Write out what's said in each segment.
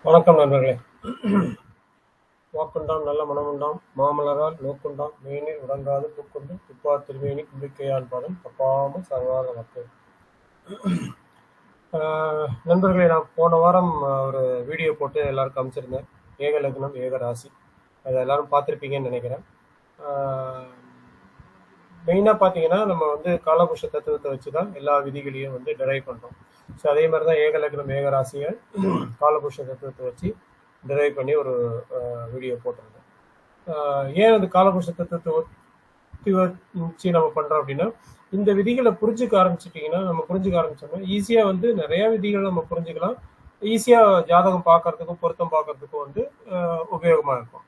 வணக்கம் நண்பர்களே. வாக்குண்டாம் நல்ல மனமுண்டாம் மாமலரால் நோக்குண்டாம் மேனில் உறங்காது பூக்குண்டு துப்பார் திருமேனி கும்பிக்கையான் பாதம் தப்பாமல் சர்வாத மக்கள். நண்பர்களே, நான் போன வாரம் ஒரு வீடியோ போட்டு எல்லாருக்கும் அமைச்சிருந்தேன். ஏக லக்னம் ஏக ராசி, அதை எல்லாரும் பார்த்துருப்பீங்கன்னு நினைக்கிறேன். மெயினாக பார்த்தீங்கன்னா நம்ம வந்து காலபுருஷ தத்துவத்தை வச்சு தான் எல்லா விதிகளையும் வந்து டிரைவ் பண்ணுறோம். ஸோ அதே மாதிரி தான் ஏக லக்னம் ஏக ராசியை காலபுருஷ தத்துவத்தை வச்சு டிரைவ் பண்ணி ஒரு வீடியோ போட்டிருந்தேன். ஏன் வந்து காலபுருஷ தத்துவத்தை வச்சு நம்ம பண்ணுறோம் அப்படின்னா, இந்த விதிகளை புரிஞ்சுக்க ஆரம்பிச்சிட்டிங்கன்னா, நம்ம புரிஞ்சுக்க ஆரம்பிச்சோம்னா ஈஸியாக வந்து நிறையா விதிகளை நம்ம புரிஞ்சுக்கலாம். ஈஸியாக ஜாதகம் பார்க்கறதுக்கும் பொருத்தம் பார்க்கறதுக்கும் வந்து உபயோகமாக இருக்கும்.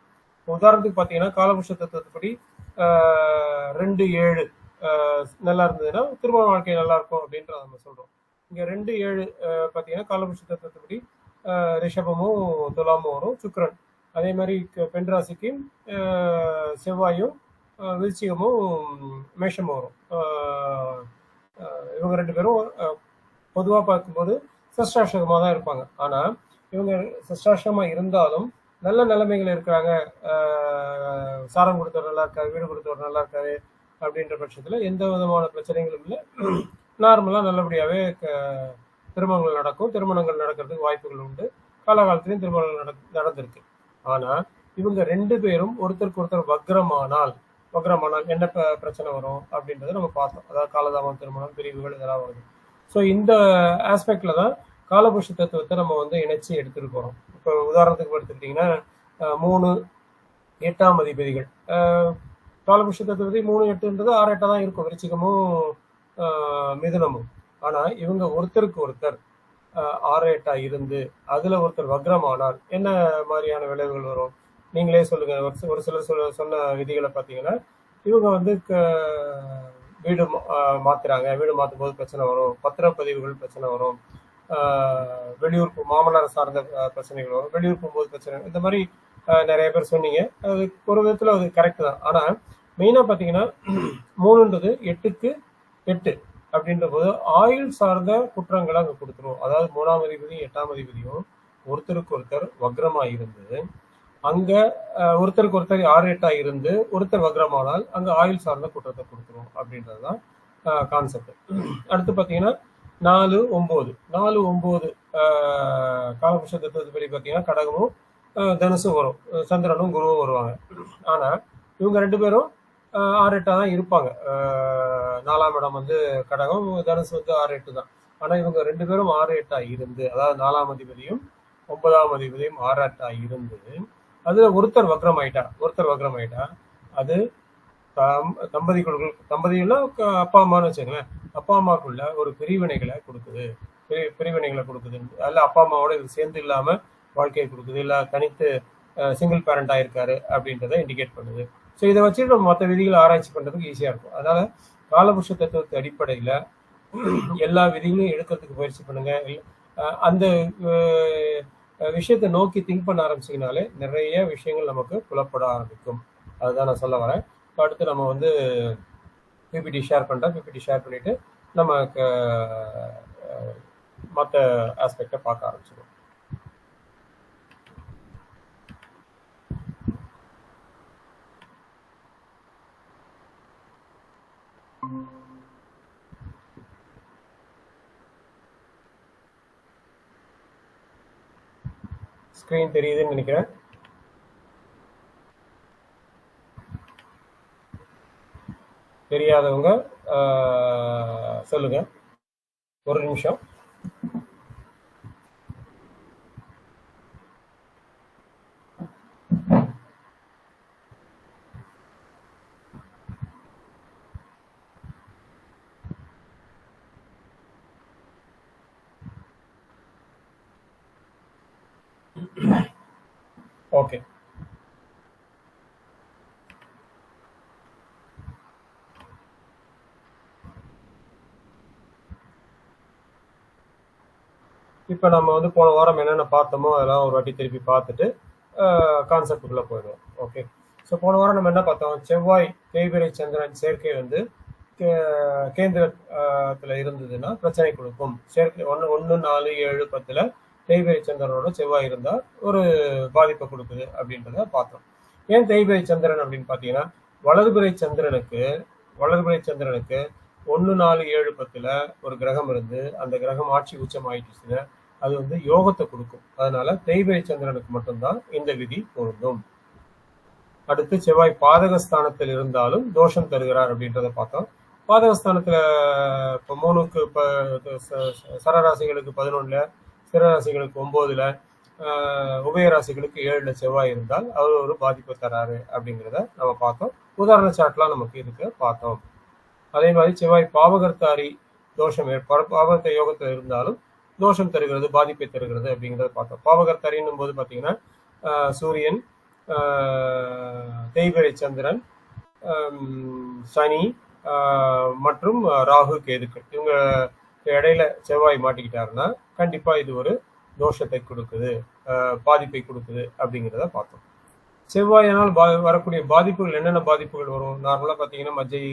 உதாரணத்துக்கு பார்த்தீங்கன்னா, காலபுருஷ தத்துவத்துப்படி 2-7 நல்லா இருந்ததுன்னா திருமண வாழ்க்கை நல்லா இருக்கும் அப்படின்றத நம்ம சொல்கிறோம். இங்கே 2-7 பார்த்தீங்கன்னா காலபுருஷ தத்துவத்துப்படி ரிஷபமும் துலாமும் வரும், சுக்கிரன். அதே மாதிரி பெண் ராசிக்கு செவ்வாயும் விருச்சிகமும் மேஷமும் வரும். இவங்க 2 பேரும் பொதுவாக பார்க்கும்போது சஷ்டாஷ்டகமாக தான் இருப்பாங்க. ஆனால் இவங்க சஷ்டாஷ்டகமாக இருந்தாலும் நல்ல நிலைமைகள் இருக்கிறாங்க, சாரம் கொடுத்தவர் நல்லா இருக்காரு, வீடு கொடுத்தவர் நல்லா இருக்காரு அப்படின்ற பட்சத்தில் எந்த விதமான பிரச்சனைகளும் இல்லை. நார்மலாக நல்லபடியாகவே திருமணங்கள் நடக்கும். திருமணங்கள் நடக்கிறதுக்கு வாய்ப்புகள் உண்டு. காலகாலத்திலையும் திருமணங்கள் நடந்திருக்கு. ஆனால் இவங்க 2 பேரும் ஒருத்தருக்கு ஒருத்தர் வக்ரமானால் என்ன பிரச்சனை வரும் அப்படின்றத நம்ம பார்த்தோம். அதாவது காலதாமம், திருமணம், பிரிவுகள் இதெல்லாம் வருது. ஸோ இந்த ஆஸ்பெக்ட்ல தான் காலபுருஷ தத்துவத்தை நம்ம வந்து இணைச்சி எடுத்துட்டு போகிறோம். இப்போ உதாரணத்துக்கு எடுத்துக்கிட்டிங்கன்னா 3 8ஆம் அதிபதிகள். காலபுருஷ தத்துவத்தை 3-8ன்றது 6-8 தான் இருக்கும், விருச்சிகமும் மிதுனமும். ஆனால் இவங்க ஒருத்தருக்கு ஒருத்தர் 6-8 இருந்து அதில் ஒருத்தர் வக்ரமானால் என்ன மாதிரியான விளைவுகள் வரும் நீங்களே சொல்லுங்க. ஒரு சிலர் சொன்ன விதிகளை பார்த்தீங்கன்னா, இவங்க வந்து வீடு மாத்துறாங்க, வீடு மாற்றும் போது பிரச்சனை வரும், பத்திரப்பதிவுகள் பிரச்சனை வரும், வெளியூர் மாமனார் சார்ந்த பிரச்சனைகள் வரும், வெளியூர் போகும்போது பிரச்சனை, இந்த மாதிரி நிறைய பேர் சொன்னீங்க. அது ஒரு விதத்தில் அது கரெக்டு தான். ஆனால் மெயினாக பார்த்தீங்கன்னா 3ன்றது 8க்கு 8 அப்படின்ற போது ஆயுள் சார்ந்த குற்றங்களை அங்கே கொடுத்துரும். அதாவது 3ஆம் அதிபதியும் 8ஆம் அதிபதியும் ஒருத்தருக்கு ஒருத்தர் வக்ரமாக இருந்து அங்கே ஒருத்தருக்கு ஒருத்தர் 6-8 இருந்து ஒருத்தர் வக்ரமானால் அங்கே ஆயுள் சார்ந்த குற்றத்தை கொடுத்துரும் அப்படின்றது தான் கான்செப்ட். அடுத்து பார்த்தீங்கன்னா 4-9 காலபுருஷ தத்துவத்துப்படி பார்த்தீங்கன்னா கடகமும் தனுசும் வரும், சந்திரனும் குருவும் வருவாங்க. ஆனால் இவங்க 2 பேரும் 6-8 தான் இருப்பாங்க. 4ஆம் இடம் வந்து கடகம், தனுசு வந்து 6-8 தான். ஆனால் இவங்க 2 பேரும் 6-8 இருந்து, அதாவது 4ஆம் அதிபதியும் 9ஆம் அதிபதியும் 6-8 இருந்து அதுல ஒருத்தர் வக்ரம் ஆயிட்டா அது தம்பதிகள்னா அப்பா அம்மான்னு வச்சுங்களேன், அப்பா அம்மாக்குள்ள ஒரு பிரிவினைகளை கொடுக்குது. அல்ல அப்பா அம்மாவோட இது சேர்ந்து இல்லாம வாழ்க்கையை கொடுக்குது, இல்ல தனித்து சிங்கிள் பேரண்ட் ஆயிருக்காரு அப்படின்றத இண்டிகேட் பண்ணுது. ஸோ இதை வச்சுட்டு நம்ம மற்ற விதிகளை ஆராய்ச்சி பண்றதுக்கு ஈஸியா இருக்கும். அதனால காலபுருஷ தத்துவத்து அடிப்படையில எல்லா விதிகளையும் எடுக்கிறதுக்கு முயற்சி பண்ணுங்க. அந்த விஷயத்தை நோக்கி திங்க் பண்ண ஆரம்பிச்சிங்கனாலே நிறைய விஷயங்கள் நமக்கு புலப்பட ஆரம்பிக்கும். அதுதான் நான் சொல்ல வரேன். அடுத்து நம்ம வந்து பிபிடி ஷேர் பண்ணிட்டு நமக்கு மற்ற ஆஸ்பெக்டை பார்க்க ஆரம்பிச்சிடும். ஸ்கிரீன் தெரியுதுன்னு நினைக்கிறேன். தெரியாதவங்க சொல்லுங்க. ஒரு நிமிஷம். ஓகே, இப்போ நம்ம வந்து போன வாரம் என்னென்ன பார்த்தோமோ அதெல்லாம் ஒரு வாட்டி திருப்பி பார்த்துட்டு கான்செப்டுக்குள்ளே போயிடுவோம். ஓகே, ஸோ போன வாரம் நம்ம என்ன பார்த்தோம்? செவ்வாய் தேய்பிறை சந்திரன் சேர்க்கை வந்து கேந்திரத்தில் இருந்ததுன்னா பிரச்சனை கொடுக்கும். சேர்க்கை 1, 4, 7, 10 தேய்பிறை சந்திரனோட செவ்வாய் இருந்தால் ஒரு பாதிப்பை கொடுக்குது அப்படின்றத பார்த்தோம். ஏன் தேய்பிறை சந்திரன் அப்படின்னு பார்த்தீங்கன்னா வளர்பிறை சந்திரனுக்கு 1, 4, 7, 10ல ஒரு கிரகம் இருந்து அந்த கிரகம் ஆட்சி உச்சம் ஆயிடுச்சுன்னா அது வந்து யோகத்தை கொடுக்கும். அதனால தேய்பிறை சந்திரனுக்கு மட்டும்தான் இந்த விதி பொருந்தும். அடுத்து செவ்வாய் பாதகஸ்தானத்தில் இருந்தாலும் தோஷம் தருகிறார் அப்படின்றத பார்த்தோம். பாதகஸ்தானத்துல இப்போ 3க்கு சரராசிகளுக்கு 11ல, சிறராசிகளுக்கு 9ல, உபயராசிகளுக்கு 7ல செவ்வாய் இருந்தால் அவர் ஒரு பாதிப்பு தராரு அப்படிங்கிறத நம்ம பார்த்தோம். உதாரண சாட்லாம் நமக்கு இதுக்கு பார்த்தோம். அதே மாதிரி செவ்வாய் பாவகர்த்தாரி தோஷம் பாவகர்த்த யோகத்தில் இருந்தாலும் தோஷம் தருகிறது, பாதிப்பை தருகிறது அப்படிங்கிறத பார்த்தோம். பாவகர்த்தாரின்னும் போது பார்த்தீங்கன்னா சூரியன், தேய்பிறை சந்திரன், சனி மற்றும் ராகு கேதுக்கள் இவங்க இடையில செவ்வாய் மாட்டிக்கிட்டாருன்னா கண்டிப்பா இது ஒரு தோஷத்தை கொடுக்குது, பாதிப்பை கொடுக்குது அப்படிங்கிறத பார்த்தோம். செவ்வாயினால் வரக்கூடிய பாதிப்புகள் என்னென்ன பாதிப்புகள் வரும்? நார்மலா பார்த்தீங்கன்னா மஜ்ஜை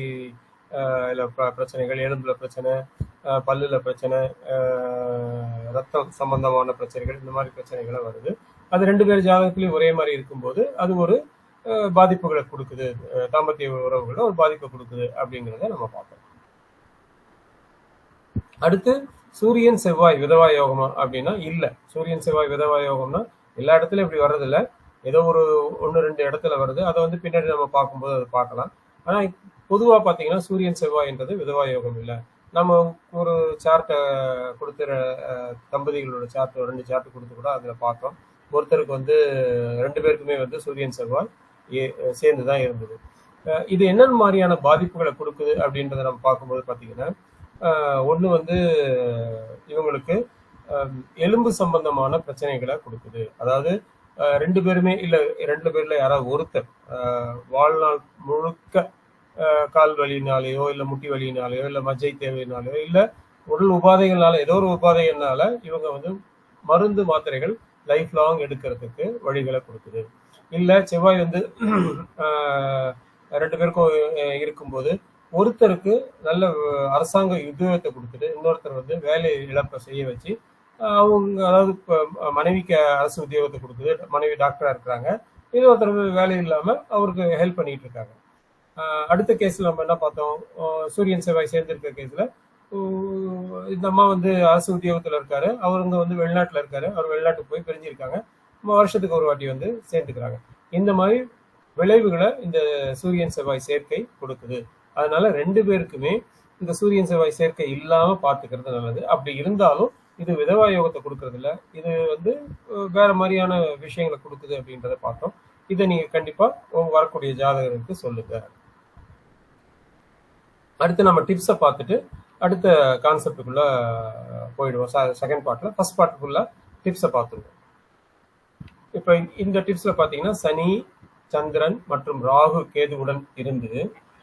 பிரச்சனைகள், எலும்புல பிரச்சனை, பல்லுல பிரச்சனை, ரத்தம் சம்பந்தமான பிரச்சனைகள், இந்த மாதிரி பிரச்சனைகளை வருது. அது 2 பேர் ஜாதகத்திலையும் ஒரே மாதிரி இருக்கும்போது அது ஒரு பாதிப்புகளை கொடுக்குது, தாம்பத்திய உறவுகளை ஒரு பாதிப்பை கொடுக்குது அப்படிங்கிறத நம்ம பார்த்தோம். அடுத்து சூரியன் செவ்வாய் விதவா யோகமா அப்படின்னா இல்ல. சூரியன் செவ்வாய் விதவா யோகம்னா எல்லா இடத்துலயும் இப்படி வர்றதில்ல, ஏதோ ஒரு 1-2 இடத்துல வருது. அதை வந்து பின்னாடி நம்ம பார்க்கும்போது அதை பார்க்கலாம். ஆனா பொதுவா பாத்தீங்கன்னா சூரியன் செவ்வாய்ன்றது விதவா யோகம் இல்லை. நம்ம ஒரு சார்ட்டை கொடுத்துற தம்பதிகளோட சார்ட் 2 சார்ட் கொடுத்து கூட அதுல பார்த்தோம். ஒருத்தருக்கு வந்து 2 பேருக்குமே வந்து சூரியன் செவ்வாய் சேர்ந்துதான் இருந்தது. இது என்னென்ன மாதிரியான பாதிப்புகளை கொடுக்குது அப்படின்றத நம்ம பார்க்கும்போது பாத்தீங்கன்னா ஒண்ணு வந்து இவங்களுக்கு எலும்பு சம்பந்தமான பிரச்சனைகளை கொடுக்குது. அதாவது 2 பேருமே இல்ல 2 பேர்ல யாராவது ஒருத்தர் வாழ்நாள் முழுக்க கால் வலினாலேயோ இல்ல முட்டி வலியினாலேயோ இல்ல மஜ்ஜை தேவையினாலேயோ இல்ல உடல் உபாதைகள்னால ஏதோ ஒரு உபாதைகள்னால இவங்க வந்து மருந்து மாத்திரைகள் லைஃப் லாங் எடுக்கிறதுக்கு வழிகளை கொடுக்குது. இல்ல செவ்வாய் வந்து 2 பேருக்கும் இருக்கும்போது ஒருத்தருக்கு நல்ல அரசாங்க உத்தியோகத்தை கொடுத்துட்டு இன்னொருத்தர் வந்து வேலை இழப்பை செய்ய வச்சு அவங்க, அதாவது மனைவிக்கு அரசு உத்தியோகத்தை கொடுக்குது, மனைவி டாக்டரா இருக்கிறாங்க, இன்னொருத்தர் வேலை இல்லாம அவருக்கு ஹெல்ப் பண்ணிட்டு இருக்காங்க. அடுத்த கேஸ்ல நம்ம என்ன பார்த்தோம்? சூரியன் செவ்வாய் சேர்ந்திருக்க கேஸ்ல இந்த அம்மா வந்து அரசு உத்தியோகத்துல இருக்காரு, அவருங்க வந்து வெளிநாட்டுல இருக்காரு, அவர் வெளிநாட்டுக்கு போய் பிரிஞ்சிருக்காங்க, வருஷத்துக்கு ஒரு வாட்டி வந்து சேர்ந்துக்கிறாங்க. இந்த மாதிரி விளைவுகளை இந்த சூரியன் செவ்வாய் சேர்க்கை கொடுக்குது. அதனால 2 பேருக்குமே இந்த சூரியன் செவ்வாய் சேர்க்கை இல்லாம பாத்துக்கிறது நல்லது. அப்படி இருந்தாலும் இது விதவா யோகத்தை கொடுக்கறது இல்ல, இது வந்து வேற மாதிரியான விஷயங்களை கொடுக்குது அப்படின்றத பார்த்தோம். இதை நீங்க கண்டிப்பா வரக்கூடிய ஜாதகருக்கு சொல்லுங்க. அடுத்து நம்ம டிப்ஸை பார்த்துட்டு அடுத்த கான்செப்டுக்குள்ள போயிடுவோம். செகண்ட் பார்ட்ல ஃபர்ஸ்ட் பார்ட்டுக்குள்ள டிப்ஸை பார்த்துருவோம். இப்ப இந்த டிப்ஸ்ல பாத்தீங்கன்னா சனி, சந்திரன் மற்றும் ராகு கேதுவுடன் இருந்து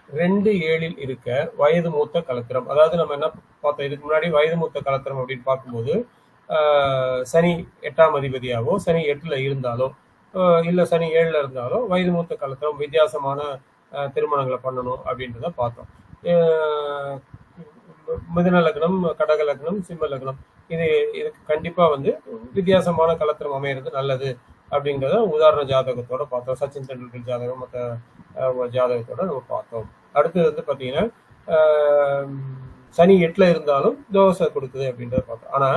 2-7 இருக்க வயது மூத்த கலத்திரம். அதாவது நம்ம என்ன பார்த்தோம் இதுக்கு முன்னாடி? வயது மூத்த கலத்திரம் அப்படின்னு பார்க்கும்போது சனி 8ஆம் அதிபதியாவோ சனி 8ல இருந்தாலோ இல்ல சனி 7ல இருந்தாலோ வயது மூத்த கலத்திரம், வித்தியாசமான திருமணங்களை பண்ணணும் அப்படின்றத பார்த்தோம். மிதுன லக்னம், கடக லக்னம், சிம்ம லக்னம், இதுக்கு கண்டிப்பா வந்து வித்தியாசமான கலத்திரம் அமையிறது நல்லது அப்படிங்கிறத உதாரண ஜாதகத்தோட பார்த்தோம். சச்சின் டெண்டுல்கர் ஜாதகம் மற்ற ஜாதகத்தோட நம்ம பார்த்தோம். அடுத்தது வந்து பாத்தீங்கன்னா சனி 8ல இருந்தாலும் தோசை கொடுக்குது அப்படின்றத பார்த்தோம். ஆனா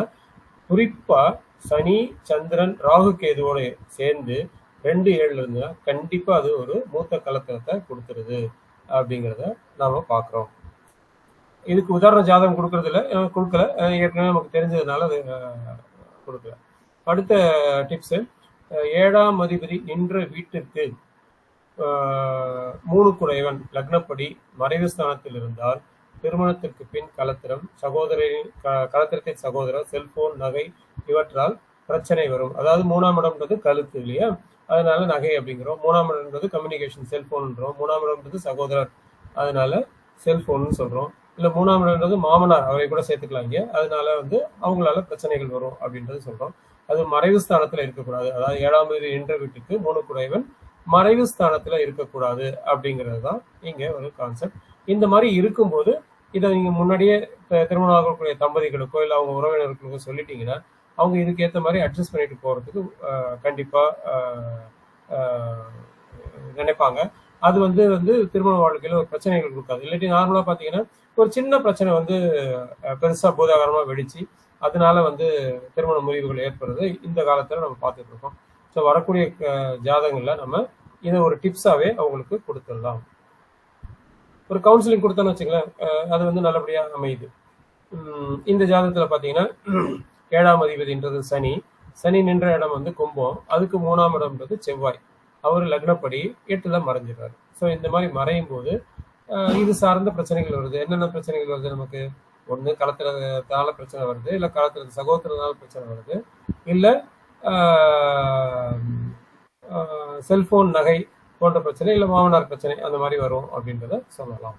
குறிப்பா சனி, சந்திரன், ராகு கேதுவோட சேர்ந்து 2-7ல இருந்தா கண்டிப்பா அது ஒரு மூத்த கலத்திரத்தை கொடுத்துருது அப்படிங்கிறத நாம பாக்குறோம். இதுக்கு உதாரண ஜாதகம் கொடுக்கறது இல்லை, கொடுக்கல, ஏற்கனவே நமக்கு தெரிஞ்சதுனால அது கொடுக்கல. அடுத்த டிப்ஸ், 7ஆம் அதிபதி நின்ற வீட்டிற்கு 3 குடையவன் லக்னப்படி மறைவு ஸ்தானத்தில் இருந்தால் திருமணத்திற்கு பின் கலத்திரம், கலத்திரத்தின் சகோதரர், செல்போன், நகை இவற்றால் பிரச்சனை வரும். அதாவது 3ஆம் இடம்ன்றது கழுத்து இல்லையா, அதனால நகை அப்படிங்கிறோம். 3ஆம் இடம்ன்றது கம்யூனிகேஷன், செல்போன்ன்றோம். 3ஆம் இடம்ன்றது சகோதரர், அதனால செல்போன் சொல்றோம். இல்ல 3ஆம் இடம்ன்றது மாமனார், அவரை கூட சேர்த்துக்கலாம் இங்க, அதனால வந்து அவங்களால பிரச்சனைகள் வரும் அப்படின்றது சொல்றோம். அது மறைவு ஸ்தானத்துல இருக்கக்கூடாது. அதாவது 7ஆம் தேதி நின்ற வீட்டுக்கு 3 குடையவன் மறைவு ஸ்தானத்துல இருக்கக்கூடாது அப்படிங்கிறது தான் இங்க ஒரு கான்செப்ட். இந்த மாதிரி இருக்கும்போது இதை நீங்க முன்னாடியே திருமணம் ஆகக்கூடிய தம்பதிகளுக்கோ இல்ல அவங்க உறவினர்களுக்கோ சொல்லிட்டீங்கன்னா அவங்க இதுக்கு ஏற்ற மாதிரி அட்ஜஸ்ட் பண்ணிட்டு போறதுக்கு கண்டிப்பா நினைப்பாங்க. அது வந்து வந்து திருமண வாழ்க்கையில ஒரு பிரச்சனைகள் கொடுக்காது. இல்லாட்டி நார்மலா பாத்தீங்கன்னா ஒரு சின்ன பிரச்சனை வந்து பெருசா பூதாகரமா வெடிச்சு அதனால வந்து திருமண முறிவுகள் ஏற்படுறது இந்த காலத்துல நம்ம பார்த்துட்டு இருக்கோம். ஸோ வரக்கூடிய ஜாதகங்கள்ல நம்ம இதை ஒரு டிப்ஸாவே அவங்களுக்கு கொடுத்துடலாம். ஒரு கவுன்சிலிங் கொடுத்தோன்னு வச்சுங்களேன், அது வந்து நல்லபடியா அமையுது. இந்த ஜாதகத்துல பாத்தீங்கன்னா 7ஆம் அதிபதின்றது சனி. சனி நின்ற இடம் வந்து கும்பம். அதுக்கு 3ஆம் இடம்ன்றது செவ்வாய். அவர் லக்னப்படி 8ல மறைஞ்சிடுறாரு. ஸோ இந்த மாதிரி மறையும் போது இது சார்ந்த பிரச்சனைகள் வருது. என்னென்ன பிரச்சனைகள் வருது நமக்கு? ஒன்று களத்திரத்தால பிரச்சனை வருது, இல்லை களத்திர சகோதரனால பிரச்சனை வருது, இல்லை செல்போன் நகை போன்ற பிரச்சனை, இல்லை மாமனார் பிரச்சனை அந்த மாதிரி வரும் அப்படின்றத சொல்லலாம்.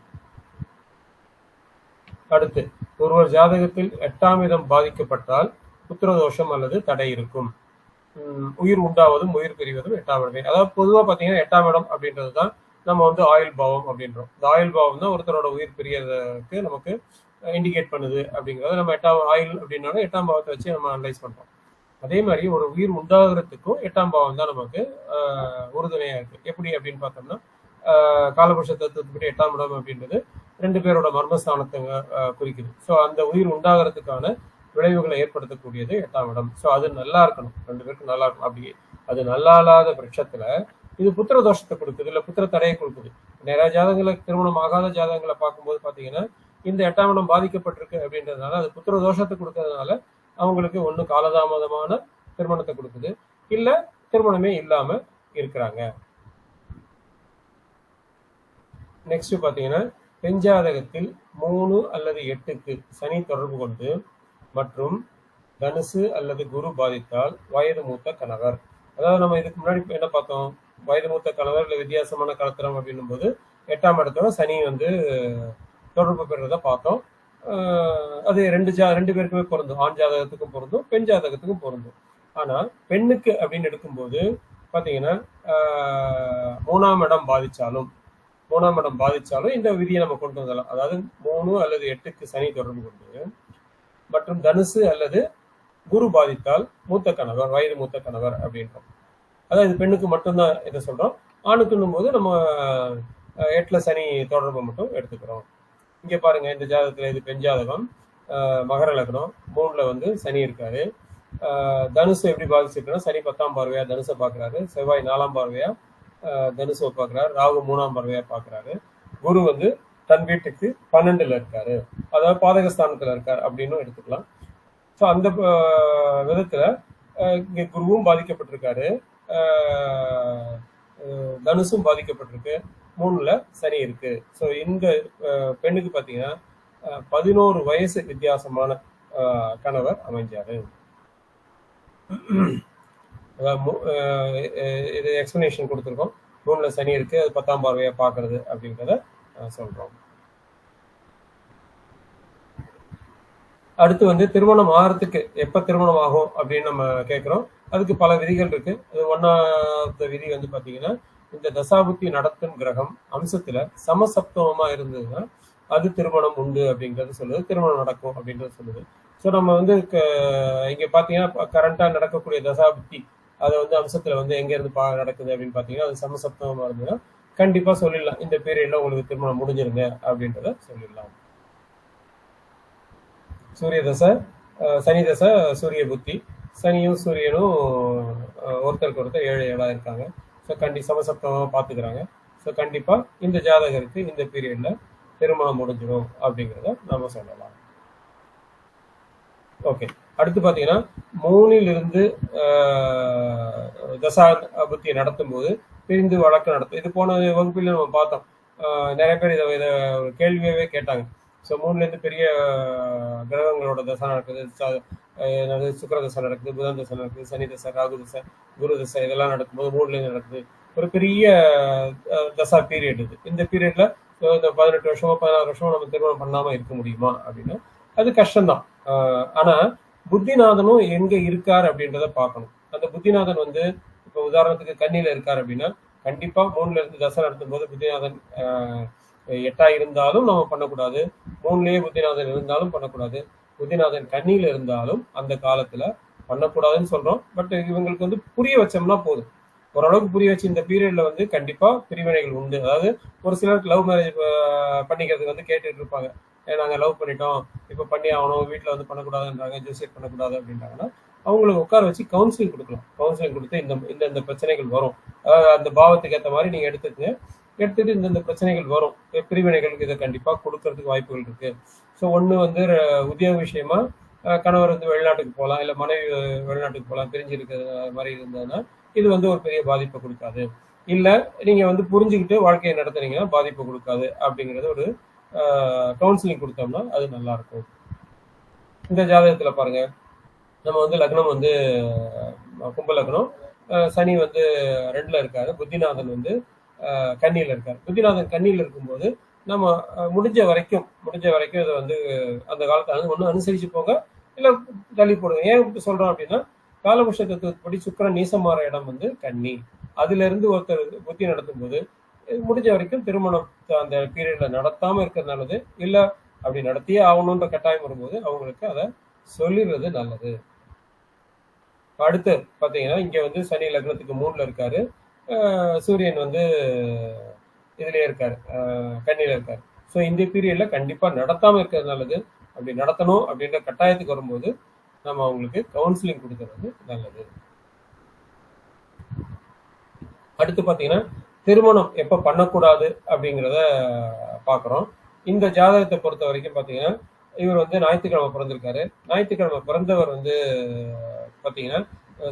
அடுத்து, ஒருவர் ஜாதகத்தில் 8ஆம் இடம் பாதிக்கப்பட்டால் புத்திரதோஷம் அல்லது தடை இருக்கும். உயிர் உண்டாவதும் உயிர் பிரிவதும் 8ஆம் இடமே. அதாவது பொதுவாக பார்த்தீங்கன்னா 8ஆம் இடம் அப்படின்றது தான் நம்ம வந்து ஆயுள் பாவம் அப்படின்றோம். இந்த ஆயுள் பாவம் தான் ஒருத்தரோட உயிர் பிரியறதுக்கு நமக்கு இண்டிகேட் பண்ணுது அப்படிங்கிறத நம்ம 8ஆம் ஆயுள் அப்படின்னாலும் 8ஆம் பாவத்தை வச்சு நம்ம அனலைஸ் பண்றோம். அதே மாதிரி ஒரு உயிர் உண்டாகிறதுக்கும் 8ஆம் பாவம் தான் நமக்கு உறுதுணையா இருக்கு. எப்படி அப்படின்னு பார்த்தோம்னா காலபுருஷ தத்துவத்துக்கு 8ஆம் இடம் அப்படின்றது 2 பேரோட மர்மஸ்தானத்தை குறிக்குது. ஸோ அந்த உயிர் உண்டாகிறதுக்கான விளைவுகளை ஏற்படுத்தக்கூடியது 8ஆம் இடம். ஸோ அது நல்லா இருக்கணும், 2 பேருக்கும் நல்லா இருக்கணும். அப்படி அது நல்லா இல்லாத பட்சத்துல இது புத்திர தோஷத்தை கொடுக்குது, இல்லை புத்திர தடையை கொடுக்குது. நிறைய ஜாதகங்களை, திருமணம் ஆகாத ஜாதகங்களை பார்க்கும்போது பார்த்தீங்கன்னா இந்த 8ஆம் இடம் பாதிக்கப்பட்டிருக்கு அப்படின்றதுனால அது புத்திர தோஷத்தை கொடுக்கறதுனால அவங்களுக்கு ஒன்று காலதாமதமான திருமணத்தை கொடுக்குது, இல்லை திருமணமே இல்லாம இருக்கிறாங்க. நெக்ஸ்ட் பார்த்தீங்கன்னா பெண்ஜாதகத்தில் 3 அல்லது 8க்கு சனி தொடர்பு கொண்டு மற்றும் தனுசு அல்லது குரு பாதித்தால் வயது மூத்த கணவர். அதாவது நம்ம இதுக்கு முன்னாடி என்ன பார்த்தோம்? வயது மூத்த கணவர் இல்லை வித்தியாசமான கலத்திரம் அப்படின்னும் போது 8ஆம் இடத்தோட சனி வந்து தொடர்பு பெறுறத பார்த்தோம். அது ரெண்டு பேருக்குமே பொருந்தும். ஆண் ஜாதகத்துக்கும் பொருந்தும், பெண் ஜாதகத்துக்கும் பொருந்தும். ஆனா பெண்ணுக்கு அப்படின்னு எடுக்கும்போது பாத்தீங்கன்னா 3ஆம் இடம் பாதிச்சாலும் இந்த விதியை நம்ம கொண்டு வந்துடலாம். அதாவது 3 அல்லது 8க்கு சனி தொடர்பு கொண்டு மற்றும் தனுசு அல்லது குரு பாதித்தால் மூத்த கணவர், வயது மூத்த கணவர் அப்படின்றோம். அதாவது பெண்ணுக்கு மட்டும்தான் இதை சொல்றோம். ஆணுக்குன்னும் போது நம்ம 8ல சனி தொடர்பை மட்டும் எடுத்துக்கிறோம். இங்க பாருங்க, இந்த ஜாதகத்துல இது பெண் ஜாதகம், மகர லக்னம், 3ல வந்து சனி இருக்காரு. தனுசு எப்படி பாதிச்சிருக்குன்னா சனி 10ஆம் பார்வையா தனுசை பாக்குறாரு, செவ்வாய் 4ஆம் பார்வையா தனுசை பாக்குறாரு, ராகு 3ஆம் பார்வையா பாக்குறாரு, குரு வந்து தன் வீட்டுக்கு 12ல இருக்காரு, அதாவது பாதகஸ்தானத்துல இருக்காரு அப்படின்னு எடுத்துக்கலாம். ஸோ அந்த விதத்துல இங்க குருவும் பாதிக்கப்பட்டிருக்காரு, தனுசும் பாதிக்கப்பட்டிருக்கு, 3ல சனி இருக்கு. ஸோ இந்த பெண்ணுக்கு பாத்தீங்கன்னா 11 வயசு வித்தியாசமான கணவர் அமைஞ்சாரு. இது எக்ஸ்பிளனேஷன் கொடுத்துருக்கோம். 3ல சனி இருக்கு, அது 10ஆம் பார்வையா பாக்குறது அப்படின்றத சொல்றோம். அடுத்து வந்து திருமணம் ஆகிறதுக்கு எப்ப திருமணம் ஆகும் அப்படின்னு நம்ம கேட்கிறோம். அதுக்கு பல விதிகள் இருக்கு. அது ஒன்னாவது விதி வந்து பாத்தீங்கன்னா இந்த தசாபுத்தி நடத்தும் கிரகம் அம்சத்துல சமசப்தமமா இருந்ததுன்னா அது திருமணம் உண்டு அப்படிங்கிறது சொல்லுது, திருமணம் நடக்கும் அப்படின்றது சொல்லுது. ஸோ நம்ம வந்து இங்க பாத்தீங்கன்னா கரண்டா நடக்கக்கூடிய தசாபுத்தி அதை வந்து அம்சத்துல வந்து எங்க இருந்து நடக்குது அப்படின்னு பாத்தீங்கன்னா அது சமசப்தமமா இருந்ததுன்னா கண்டிப்பா சொல்லிடலாம் இந்த பீரியட்ல உங்களுக்கு திருமணம் முடிஞ்சிருங்க அப்படின்றத சொல்லிடலாம். சூரிய தசை, சனி தசை, சூரிய புத்தி, சனியும் சூரியனும் ஒருத்தருக்கு ஒருத்தர் 7 இருக்காங்க. ஸோ சமசப்தமாக பார்த்துக்கிறாங்க. ஸோ கண்டிப்பா இந்த ஜாதகருக்கு இந்த பீரியட்ல திருமணம் முடிஞ்சிடும் அப்படிங்கிறத நம்ம சொல்லலாம். ஓகே, அடுத்து பார்த்தீங்கன்னா 3லிருந்து தசா புத்தியை நடத்தும் போது பிரிந்து வழக்கு நடத்தும். இது போன வகுப்பில் நம்ம பார்த்தோம். நிறைய பேர் இதை கேள்வியாவே கேட்டாங்க. ஸோ 3லேருந்து பெரிய கிரகங்களோட தசை நடக்குது, சுக்கிர தசை நடக்குது, புதன் தசை நடக்குது, சனி தசை, ராகு தசை, குரு தசை, இதெல்லாம் நடக்கும்போது 3லேருந்து நடக்குது. ஒரு பெரிய தசா பீரியட் இது. இந்த பீரியட்ல இந்த 18 வருஷமோ 16 வருஷமோ நம்ம திருமணம் பண்ணாம இருக்க முடியுமா அப்படின்னா அது கஷ்டம்தான். ஆனா புத்திநாதனும் எங்க இருக்காரு அப்படின்றத பார்க்கணும். அந்த புத்திநாதன் வந்து இப்ப உதாரணத்துக்கு கன்னியில இருக்காரு அப்படின்னா கண்டிப்பா 3லேருந்து தசை நடத்தும் போது புத்திநாதன் 8 இருந்தாலும் நம்ம பண்ணக்கூடாது, 3லேயே புத்திநாதன் இருந்தாலும் பண்ணக்கூடாது, புத்திநாதன் கன்னியில இருந்தாலும் அந்த காலத்துல பண்ணக்கூடாதுன்னு சொல்றோம். பட் இவங்களுக்கு வந்து புரிய வச்சோம்னா போதும். ஓரளவுக்கு புரிய வச்சு இந்த பீரியட்ல வந்து கண்டிப்பா பிரிவினைகள் உண்டு. அதாவது ஒரு சிலருக்கு லவ் மேரேஜ் பண்ணிக்கிறதுக்கு வந்து கேட்டுட்டு இருப்பாங்க. நாங்க லவ் பண்ணிட்டோம், இப்ப பண்ணி ஆகணும், வீட்டுல வந்து பண்ணக்கூடாதுன்றாங்க, ஜூசியட் பண்ணக்கூடாது அப்படின்றாங்கன்னா அவங்களுக்கு உட்கார வச்சு கவுன்சிலிங் கொடுக்கலாம். கவுன்சிலிங் கொடுத்து இந்த பிரச்சனைகள் வரும், அந்த பாவத்துக்கு ஏற்ற மாதிரி நீங்க எடுத்துக்கங்க, எடுத்துட்டு இந்த பிரச்சனைகள் வரும், பிரிவினைகளுக்கு இதை கண்டிப்பா கொடுக்கறதுக்கு வாய்ப்புகள் இருக்கு. ஸோ ஒன்று வந்து உத்தியோக விஷயமா கணவர் வந்து வெளிநாட்டுக்கு போகலாம், இல்லை மனைவி வெளிநாட்டுக்கு போகலாம், பிரிஞ்சிருக்கிற மாதிரி இருந்ததுன்னா இது வந்து ஒரு பெரிய பாதிப்பை கொடுக்காது. இல்லை நீங்க வந்து புரிஞ்சுக்கிட்டு வாழ்க்கையை நடத்துனீங்கன்னா பாதிப்பை கொடுக்காது அப்படிங்கிறது ஒரு கவுன்சிலிங் கொடுத்தோம்னா அது நல்லா இருக்கும். இந்த ஜாதகத்துல பாருங்க, நம்ம வந்து லக்னம் வந்து கும்ப லக்னம், சனி வந்து 2ல இருக்காரு, புத்திநாதன் வந்து கன்னியில இருக்காரு. புத்திநாதன் கன்னியில இருக்கும்போது நம்ம முடிஞ்ச வரைக்கும் இதை வந்து அந்த காலத்தை ஒண்ணு அனுசரிச்சு போங்க, இல்ல தள்ளி போடுங்க. ஏன் சொல்றோம் அப்படின்னா காலபுருஷ தத்துவப்படி சுக்கிரன் நீசமாற இடம் வந்து கன்னி. அதுல இருந்து ஒருத்தர் புத்தி நடத்தும் போது முடிஞ்ச வரைக்கும் திருமணம் அந்த பீரியட்ல நடத்தாம இருக்கிறது நல்லது. இல்ல அப்படி நடத்தியே ஆகணும்ன்ற கட்டாயம் வரும்போது அவங்களுக்கு அதை சொல்லிடுறது நல்லது. அடுத்து பாத்தீங்கன்னா இங்க வந்து சனி லக்னத்துக்கு 3ல இருக்காரு, சூரியன் வந்து இதுலயே இருக்காரு, கன்னியில இருக்காரு. ஸோ இந்த பீரியட்ல கண்டிப்பா நடத்தாம இருக்கிறது நல்லது. அப்படி நடத்தணும் அப்படின்ற கட்டாயத்துக்கு வரும்போது நம்ம அவங்களுக்கு கவுன்சிலிங் கொடுக்கறது நல்லது. அடுத்து பாத்தீங்கன்னா திருமணம் எப்ப பண்ணக்கூடாது அப்படிங்கிறத பாக்குறோம். இந்த ஜாதகத்தை பொறுத்த வரைக்கும் பாத்தீங்கன்னா இவர் வந்து ஞாயிற்றுக்கிழமை பிறந்திருக்காரு. ஞாயிற்றுக்கிழமை பிறந்தவர் வந்து பாத்தீங்கன்னா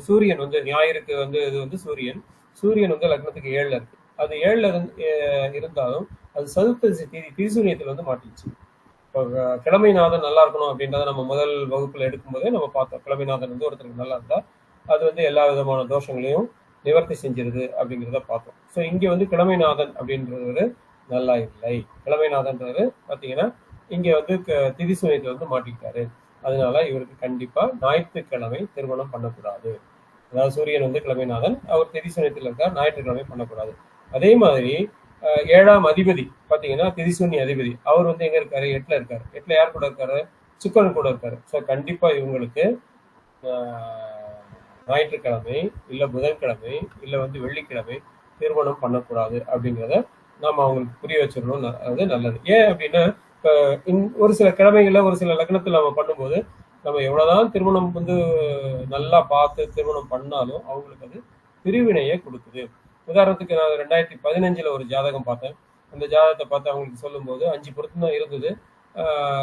சூரியன் வந்து ஞாயிறுக்கு வந்து இது வந்து சூரியன் வந்து லக்னத்துக்கு 7ல இருக்கு. அது 7ல இருந்தாலும் அது சதுர்த்த திரிசூனியத்துல வந்து மாட்டிச்சு. இப்போ கிழமைநாதன் நல்லா இருக்கணும் அப்படின்றத நம்ம முதல் வகுப்புல எடுக்கும்போதே நம்ம பார்த்தோம். கிழமைநாதன் வந்து ஒருத்தருக்கு நல்லா இருந்தா அது வந்து எல்லா விதமான தோஷங்களையும் நிவர்த்தி செஞ்சிருது அப்படிங்கிறத பார்த்தோம். ஸோ இங்க வந்து கிழமைநாதன் அப்படின்றவர் நல்லா இல்லை. கிழமைநாதன்றது பாத்தீங்கன்னா இங்க வந்து திரிசூனியத்துல வந்து மாட்டிக்கிட்டாரு. அதனால இவருக்கு கண்டிப்பா ஞாயிற்றுக்கிழமை திருமணம் பண்ணக்கூடாது. அதாவது சூரியன் வந்து கிழமைநாதன், அவர் திரிசூனியத்தில் இருக்கார், ஞாயிற்றுக்கிழமை பண்ணக்கூடாது. அதே மாதிரி 7ஆம் அதிபதி பாத்தீங்கன்னா திரிசூன்ய அதிபதி, அவர் வந்து எங்க இருக்காரு? 8ல இருக்காரு. 8ல யார் கூட இருக்காரு? சுக்கிரன் கூட இருக்காரு. ஸோ கண்டிப்பா இவங்களுக்கு ஞாயிற்றுக்கிழமை இல்ல புதன்கிழமை இல்ல வந்து வெள்ளிக்கிழமை திருமணம் பண்ணக்கூடாது அப்படிங்கிறத நாம அவங்களுக்கு புரிய வச்சிடணும். அது நல்லது. ஏன் அப்படின்னா இப்ப ஒரு சில கிழமைகள்ல ஒரு சில லக்னத்துல நம்ம பண்ணும்போது நம்ம எவ்வளவுதான் திருமணம் வந்து நல்லா பார்த்து திருமணம் பண்ணாலும் அவங்களுக்கு அது பிரிவினையை கொடுக்குது. உதாரணத்துக்கு நான் 2015 ஒரு ஜாதகம் பார்த்தேன். அந்த ஜாதகத்தை பார்த்து அவங்களுக்கு சொல்லும் போது 5 பொருத்தம் தான் இருந்தது.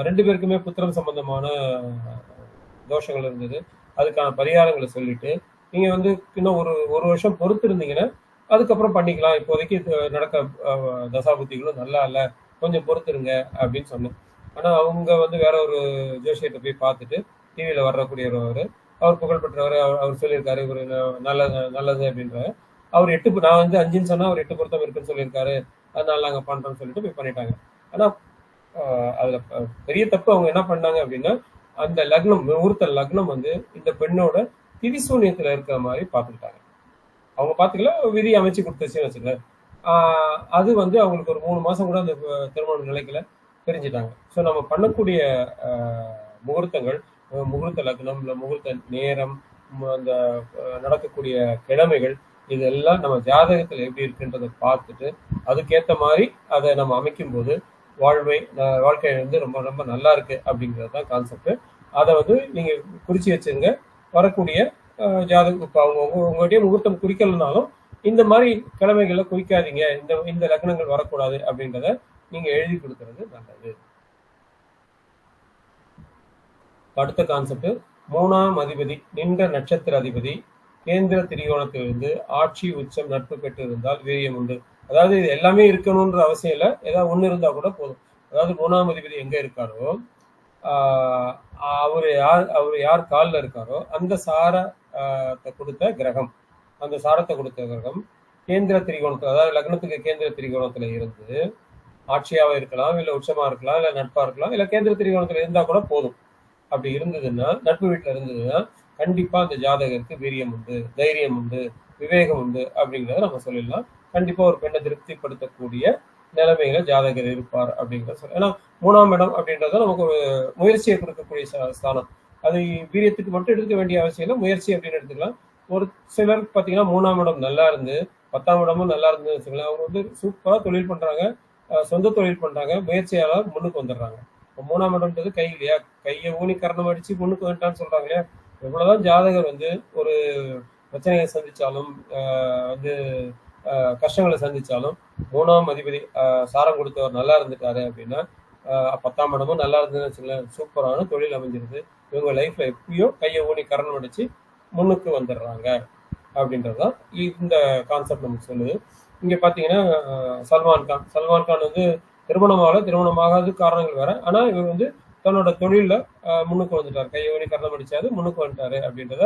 2 பேருக்குமே புத்திரம் சம்பந்தமான தோஷங்கள் இருந்தது. அதுக்கான பரிகாரங்களை சொல்லிட்டு நீங்க வந்து இன்னும் ஒரு வருஷம் பொறுத்து இருந்தீங்கன்னா அதுக்கப்புறம் பண்ணிக்கலாம், இப்போதைக்கு நடக்க தசாபுத்திகளும் நல்லா இல்லை, கொஞ்சம் பொறுத்துருங்க அப்படின்னு சொன்னேன். ஆனா அவங்க வந்து வேற ஒரு ஜோசியத்தை போய் பார்த்துட்டு டிவியில வரக்கூடியவர், அவர் புகழ்பெற்றவர், அவர் சொல்லியிருக்காரு இவர் நல்லது அப்படின்றாரு. அவர் 8, நான் வந்து 5ன்னு சொன்னா அவர் 8 பொருத்தம் இருக்குன்னு சொல்லியிருக்காரு, அதனால நாங்க பண்றோம்னு சொல்லிட்டு போய் பண்ணிட்டாங்க. ஆனா அதுல பெரிய தப்பு அவங்க என்ன பண்ணாங்க அப்படின்னா அந்த லக்னம் முகூர்த்த லக்னம் வந்து இந்த பெண்ணோட திரிசூன்யத்துல இருக்கிற மாதிரி பாத்துக்கிட்டாங்க. அவங்க பாத்துக்கல, விதி அமைச்சு கொடுத்துச்சுன்னு வச்சுக்கல. அது வந்து அவங்களுக்கு ஒரு 3 மாசம் கூட அந்த திருமண நிலைக்குல தெரிஞ்சுட்டாங்க. ஸோ நம்ம பண்ணக்கூடிய முகூர்த்தங்கள், முகூர்த்த லக்னம் இல்லை முகூர்த்த நேரம், அந்த நடக்கக்கூடிய கிழமைகள், இதெல்லாம் நம்ம ஜாதகத்துல எப்படி இருக்குன்றதை பார்த்துட்டு அதுக்கேற்ற மாதிரி அதை நம்ம அமைக்கும் போது வாழ்க்கை வந்து ரொம்ப ரொம்ப நல்லா இருக்கு அப்படிங்கிறது தான் கான்செப்ட். அதை வந்து நீங்க குறிச்சு வச்சுங்க. வரக்கூடிய ஜாதகம் இப்போ அவங்க உங்கள்கிட்டயே முகூர்த்தம் குறிக்கலனாலும் இந்த மாதிரி கிழமைகளை குறிக்காதீங்க, இந்த லக்னங்கள் வரக்கூடாது அப்படின்றத நீங்க எழுதி கொடுக்கறது நல்லது. அடுத்த கான்செப்ட், 3ஆம் அதிபதி நின்ற நட்சத்திர அதிபதி கேந்திர திரிகோணத்திலிருந்து ஆட்சி உச்சம் நட்பு பெற்று இருந்தால் வீரியம் உண்டு. அதாவது இது எல்லாமே இருக்கணும்ன்ற அவசியம் இல்லை, ஏதாவது ஒண்ணு இருந்தா கூட போதும். அதாவது 3ஆம் அதிபதி எங்க இருக்காரோ அவர் யார் காலில் இருக்காரோ அந்த சாரத்தை கொடுத்த கிரகம், அந்த சாரத்தை கொடுத்த கிரகம் கேந்திர திரிகோணத்துல, அதாவது லக்னத்துக்கு கேந்திர திரிகோணத்துல இருந்து ஆட்சியாவா இருக்கலாம், இல்ல உச்சமா இருக்கலாம், இல்ல நட்பா இருக்கலாம், இல்ல கேந்திர திரிகோணத்துல இருந்தா கூட போதும். அப்படி இருந்ததுன்னா, நட்பு வீட்டுல இருந்ததுன்னா கண்டிப்பா அந்த ஜாதகருக்கு வீரியம் உண்டு, தைரியம் உண்டு, விவேகம் உண்டு அப்படிங்கிறத நம்ம சொல்லிடலாம். கண்டிப்பா ஒரு பெண்ணை திருப்திப்படுத்தக்கூடிய நிலைமையில ஜாதகர் இருப்பார் அப்படிங்கிறத சொல்ல. ஏன்னா 3ஆம் இடம் அப்படின்றத நமக்கு ஒரு முயற்சியை கொடுக்கக்கூடிய ஸ்தானம். அது வீரியத்துக்கு மட்டும் எடுக்க வேண்டிய அவசியம் இல்லை, முயற்சி அப்படின்னு எடுத்துக்கலாம். ஒரு சிலர் பார்த்தீங்கன்னா 3ஆம் இடம் நல்லா இருந்து 10ஆம் இடமும் நல்லா இருந்துன்னு வச்சுக்கலாம், அவங்க வந்து சூப்பராக தொழில் பண்ணுறாங்க, சொந்த தொழில் பண்ணுறாங்க, முயற்சியால் முன்னுக்கு வந்துடுறாங்க. இப்போ 3ஆம் இடம்ன்றது கை இல்லையா, கையை ஊனி கரணம் அடித்து முன்னுக்கு வந்துட்டான்னு சொல்கிறாங்க இல்லையா. எவ்வளோதான் ஜாதகர் வந்து ஒரு பிரச்சனைகளை சந்திச்சாலும் வந்து கஷ்டங்களை சந்திச்சாலும் 3ஆம் அதிபதி சாரம் கொடுத்தவர் நல்லா இருந்துட்டாரு அப்படின்னா 10ஆம் இடமும் நல்லா இருந்ததுன்னு வச்சுங்களேன், சூப்பரான தொழில் அமைஞ்சிருது. இவங்க லைஃப்ல எப்படியோ கையை ஊனி கரணம் அடிச்சு முன்னுக்கு வந்துடுறாங்க அப்படின்றதுதான் இந்த கான்செப்ட் நமக்கு சொல்லுது. இங்க பாத்தீங்கன்னா சல்மான் கான் வந்து திருமணமாகாத காரணங்கள் வேற, ஆனா இவர் வந்து தன்னோட தொழில முன்னுக்கு வந்துட்டாரு, கையை ஊனி கரணம் அடிச்சாரு, முன்னுக்கு வந்துட்டாரு அப்படின்றத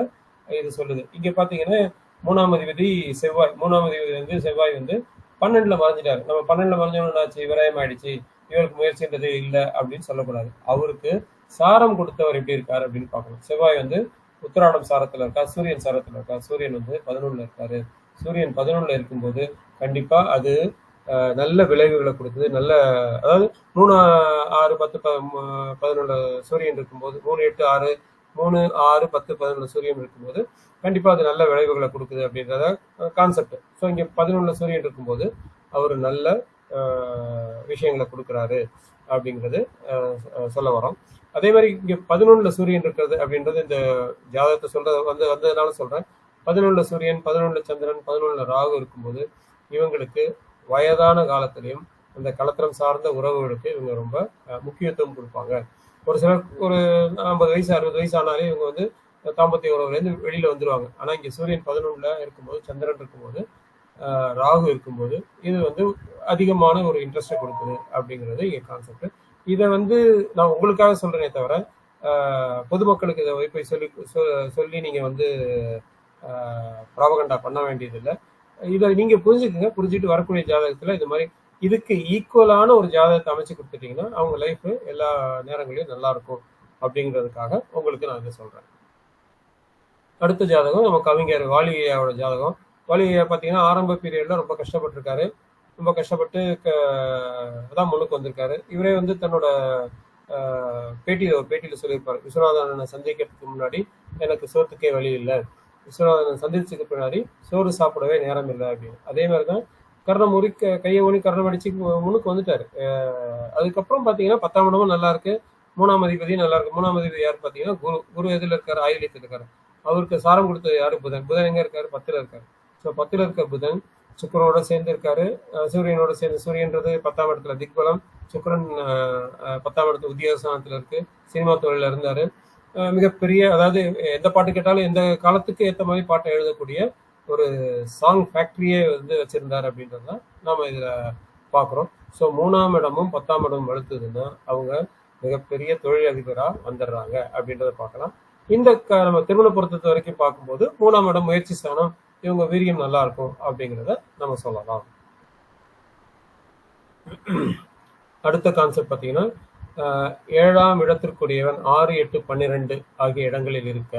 இது சொல்லுது. இங்க பாத்தீங்கன்னா 3ஆம் அதிபதி செவ்வாய் வந்து 12ல மறைஞ்சிட்டாரு. நம்ம 12ல மறைஞ்சவனாச்சு விரயம் ஆயிடுச்சு, இவருக்கு முயற்சின்றது இல்லை அப்படின்னு சொல்லக்கூடாது. அவருக்கு சாரம் கொடுத்தவர் எப்படி இருக்காரு அப்படின்னு பார்க்கணும். செவ்வாய் வந்து உத்திராடம் சாரத்துல இருக்கா, சூரியன் சாரத்துல இருக்கா. சூரியன் வந்து 11ல இருக்காரு. சூரியன் 11ல இருக்கும்போது கண்டிப்பா அது நல்ல விளைவுகளை கொடுக்குது. நல்ல, அதாவது 3, 6, 10, 11 சூரியன் இருக்கும்போது 3, 8, 6, 3, 6, 10, 11 சூரியன் இருக்கும்போது கண்டிப்பா அது நல்ல விளைவுகளை கொடுக்குது அப்படின்றத கான்செப்ட். ஸோ இங்க 11 சூரியன் இருக்கும்போது அவர் நல்ல விஷயங்களை கொடுக்குறாரு அப்படிங்கிறது சொல்ல வரோம். அதே மாதிரி இங்க 11ல சூரியன் இருக்கிறது அப்படின்றது இந்த ஜாதகத்தை சொல்றது வந்ததுனால சொல்றேன். 11ல சூரியன், 11ல சந்திரன், 11ல ராகு இருக்கும்போது இவங்களுக்கு வயதான காலத்திலையும் அந்த கலத்திரம் சார்ந்த உறவுகளுக்கு இவங்க ரொம்ப முக்கியத்துவம் கொடுப்பாங்க. ஒரு சிலர் ஒரு 50 வயசு 60 வயசு ஆனாலே இவங்க வந்து தாம்பத்திய உறவுலேருந்து வெளியில வந்துருவாங்க. ஆனா இங்க சூரியன் 11ல இருக்கும்போது, சந்திரன் இருக்கும்போது, ராகு இருக்கும்போது இது வந்து அதிகமான ஒரு இன்ட்ரெஸ்ட்டை கொடுக்குது அப்படிங்கிறது இங்க கான்செப்ட். இதை வந்து நான் உங்களுக்காக சொல்றேனே தவிர பொதுமக்களுக்கு இதை போய் சொல்லி நீங்க வந்து ப்ராபகண்டா பண்ண வேண்டியதில்லை. இதை நீங்க புரிஞ்சுக்குங்க. புரிஞ்சுட்டு வரக்கூடிய ஜாதகத்துல இது மாதிரி இதுக்கு ஈக்குவலான ஒரு ஜாதகத்தை அமைச்சு கொடுத்துட்டீங்கன்னா அவங்க லைஃப் எல்லா நேரங்களையும் நல்லா இருக்கும் அப்படிங்கிறதுக்காக உங்களுக்கு நான் இதை சொல்றேன். அடுத்த ஜாதகம் நம்ம கவிஞர் வாலியாவோட ஜாதகம். வாலியா பார்த்தீங்கன்னா ஆரம்ப பீரியட்ல ரொம்ப கஷ்டப்பட்டிருக்காரு. ரொம்ப கஷ்டப்பட்டு அதான் முன்னுக்கு வந்திருக்காரு. இவரே வந்து தன்னோட பேட்டியில சொல்லியிருப்பாரு, விஸ்வநாதனை சந்திக்கிறதுக்கு முன்னாடி எனக்கு சோத்துக்கே வழி இல்லை, விஸ்வநாதனை சந்திச்சதுக்கு பின்னாடி சோறு சாப்பிடவே நேரம் இல்லை அப்படின்னு. அதே மாதிரிதான் கர்ணம் ஊறி கையை ஊனி கர்ணம் அடிச்சு முன்னுக்கு வந்துட்டாரு. அதுக்கப்புறம் பாத்தீங்கன்னா 10ஆம் இடமும் நல்லா இருக்கு, 3ஆம் அதிபதியும் நல்லா இருக்கு. 3ஆம் அதிபதி யாரு பாத்தீங்கன்னா குரு எதுல இருக்காரு, ஆயுள்யத்துல இருக்காரு. அவருக்கு சாரம் கொடுத்தது யாரு, புதன் எங்க இருக்காரு, 10ல இருக்காரு. ஸோ 10ல இருக்க புதன் சுக்கரனோட சேர்ந்து இருக்காரு. சூரியனோட சேர்ந்து, சூரியன்றது 10ஆம் இடத்துல திக்பலம், சுக்கரன் 10ஆம் இடத்துல உத்தியோகஸ்தானத்துல இருக்கு, சினிமா தொழில இருந்தாரு. மிகப்பெரிய, அதாவது எந்த பாட்டு கேட்டாலும் எந்த காலத்துக்கு ஏற்ற மாதிரி பாட்டை எழுதக்கூடிய ஒரு சாங் ஃபேக்டரியே வந்து வச்சிருந்தாரு அப்படின்றதுதான் நாம இதுல பாக்குறோம். ஸோ 3ஆம் இடமும் 10ஆம் இடமும் வலுத்ததுன்னா அவங்க மிகப்பெரிய தொழிலதிபரா வந்துடுறாங்க அப்படின்றத பார்க்கலாம். இந்த நம்ம திருமண பொருத்தத்தை வரைக்கும் பார்க்கும்போது 3ஆம் இடம் முயற்சி ஸ்தானம், இவங்க வீரியம் நல்லா இருக்கும் அப்படிங்கிறத நம்ம சொல்லலாம். அடுத்த கான்செப்ட் பார்த்தீங்கன்னா 7ஆம் இடத்திற்குரியவன் 6, 8, 12 ஆகிய இடங்களில் இருக்க,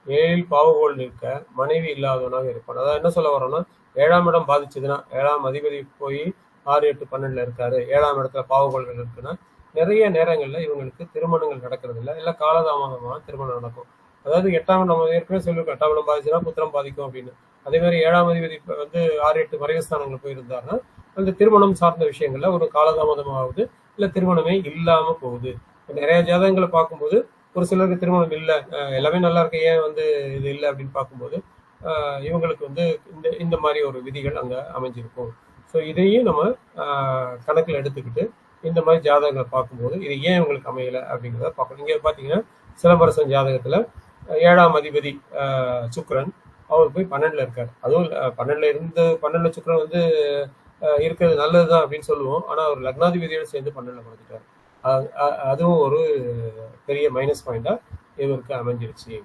7 பாவகோள் இருக்க, மனைவி இல்லாதவனாக இருப்பான். அதாவது என்ன சொல்ல வரோம்னா, 7ஆம் இடம் பாதிச்சதுன்னா, 7ஆம் அதிபதி போய் 6, 8, 12ல இருக்காரு, 7ஆம் இடத்துல பாவகோள்கள் இருக்குன்னா நிறைய நேரங்கள்ல இவங்களுக்கு திருமணங்கள் நடக்கிறது இல்லை, இல்லை காலதாமதமான திருமணம் நடக்கும். அதாவது 8ஆம் இடம் ஏற்கனவே சொல்லியிருக்கோம், 8ஆம் இடம் பாதிச்சுன்னா புத்திரம் பாதிக்கும் அப்படின்னு. அதே மாதிரி 7ஆம் அதிபதி வந்து 6, 8 மறைவுஸ்தானங்கள் போயிருந்தாருன்னா அந்த திருமணம் சார்ந்த விஷயங்கள்ல ஒரு காலதாமதமாகுது, இல்ல திருமணமே இல்லாம போகுது. நிறைய ஜாதகங்களை பார்க்கும்போது ஒரு சிலருக்கு திருமணம் இல்லை, எல்லாமே நல்லா இருக்கு, ஏன் வந்து இது இல்லை அப்படின்னு பார்க்கும்போது இவங்களுக்கு வந்து இந்த மாதிரி ஒரு விதிகள் அங்க அமைஞ்சிருக்கும். ஸோ இதையும் நம்ம கணக்கில் எடுத்துக்கிட்டு இந்த மாதிரி ஜாதகங்களை பார்க்கும்போது இது ஏன் இவங்களுக்கு அமையலை அப்படிங்கிறத பார்க்கணும். இங்க பாத்தீங்கன்னா சிலம்பரசன் ஜாதகத்துல 7ஆம் அதிபதி சுக்கிரன், அவர் போய் 12ல இருக்காரு. அதுவும் 12ல சுக்கிரன் வந்து இருக்கிறது நல்லதுதான் அப்படின்னு சொல்லுவோம். ஆனா அவர் லக்னாதிபதியோட சேர்ந்து 12ல கொடுத்துட்டாரு. அதுவும் ஒரு பெரிய மைனஸ் பாயிண்டா இவருக்கு அமைஞ்சிருச்சு.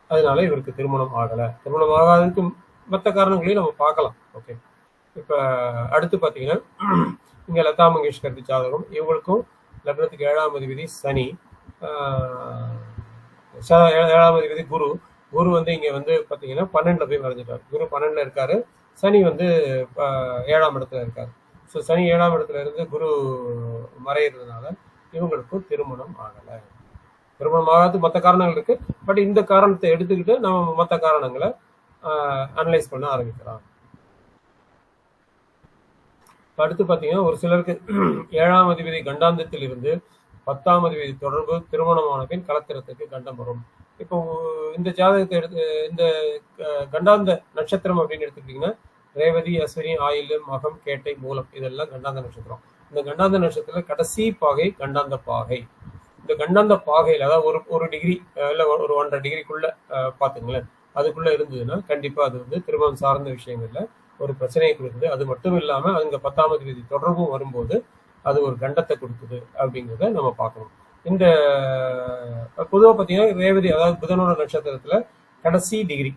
அதனால இவருக்கு திருமணம் ஆகலை. திருமணம் ஆகாததுக்கு மற்ற காரணங்களையும் நம்ம பார்க்கலாம். ஓகே, இப்ப அடுத்து பாத்தீங்கன்னா இங்க லதா மங்கேஷ்கர் ஜாதகம். இவங்களுக்கும் லக்னத்துக்கு 7ஆம் அதிபதி சனி, 7ஆம் அதிபதி குரு வந்து இங்க வந்து பாத்தீங்கன்னா 12ல போய் மறைஞ்சிட்டாரு. குரு 12ல இருக்காரு, சனி வந்து 7ஆம் இடத்துல இருக்காரு. ஸோ சனி 7ஆம் இடத்துல இருந்து குரு மறைகிறதுனால இவங்களுக்கும் திருமணம் ஆகலை. திருமணம் ஆகாது மற்ற காரணங்கள் இருக்கு. பட் இந்த காரணத்தை எடுத்துக்கிட்டு நம்ம மற்ற காரணங்களை அனலைஸ் பண்ண ஆரம்பிக்கலாம். அடுத்து பாத்தீங்கன்னா ஒரு சிலருக்கு 7ஆம் அதிபதி கண்டாந்தத்தில் இருந்து 10ஆம் அதிபதி தொடர்பு திருமணமான பின் கலத்திரத்துக்கு கண்டம் வரும். இப்போ இந்த ஜாதகத்தை எடுத்து இந்த கண்டாந்த நட்சத்திரம் அப்படின்னு எடுத்துக்கிட்டீங்கன்னா ரேவதி, அஸ்வினி, ஆயில்யம், மகம், கேட்டை, மூலம் இதெல்லாம் கண்டாந்த நட்சத்திரம். இந்த கண்டாந்த நட்சத்திரத்துல கடைசி பாகை கண்டாந்த பாகை. இந்த கண்டாந்த பாகையில் அதாவது ஒரு டிகிரி இல்லை ஒரு 1.5 டிகிரிக்குள்ள பாத்துங்களேன், அதுக்குள்ள இருந்ததுன்னா கண்டிப்பா அது வந்து திருமணம் சார்ந்த விஷயங்கள்ல ஒரு பிரச்சனையை கொடுக்குது. அது மட்டும் இல்லாம அங்க 10ஆம் அதிபதி தொடர்பும் வரும்போது அது ஒரு கண்டத்தை கொடுக்குது அப்படிங்கிறத நம்ம பார்க்கணும். இந்த பொதுவாக பார்த்தீங்கன்னா ரேவதி அதாவது புதனோட நட்சத்திரத்துல கடைசி டிகிரி,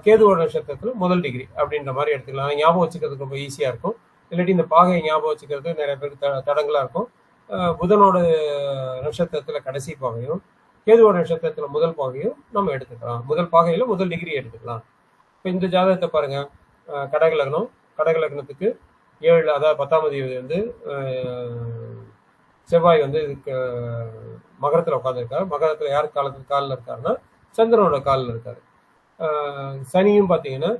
கேதுவோட நட்சத்திரத்துல முதல் டிகிரி அப்படின்ற மாதிரி எடுத்துக்கலாம். ஞாபகம் வச்சுக்கிறதுக்கு ரொம்ப ஈஸியா இருக்கும். இல்லாட்டி இந்த பாகையை ஞாபகம் வச்சுக்கிறது நிறைய பேருக்கு தடங்களா இருக்கும். புதனோட நட்சத்திரத்துல கடைசி பாகையும் கேதுவோட நட்சத்திரத்துல முதல் பாகையும் நம்ம எடுத்துக்கலாம். முதல் பாகையில முதல் டிகிரி எடுத்துக்கலாம். இப்போ இந்த ஜாதகத்தை பாருங்க, கடகலக்னம், கடகலக்னத்துக்கு 7 அதாவது 10ஆம் அதிபதி வந்து செவ்வாய் வந்து இதுக்கு மகரத்துல உட்காந்துருக்காரு. மகரத்துல யார் காலில் இருக்காருன்னா சந்திரனோட காலில் இருக்காரு. சனியும் பார்த்தீங்கன்னா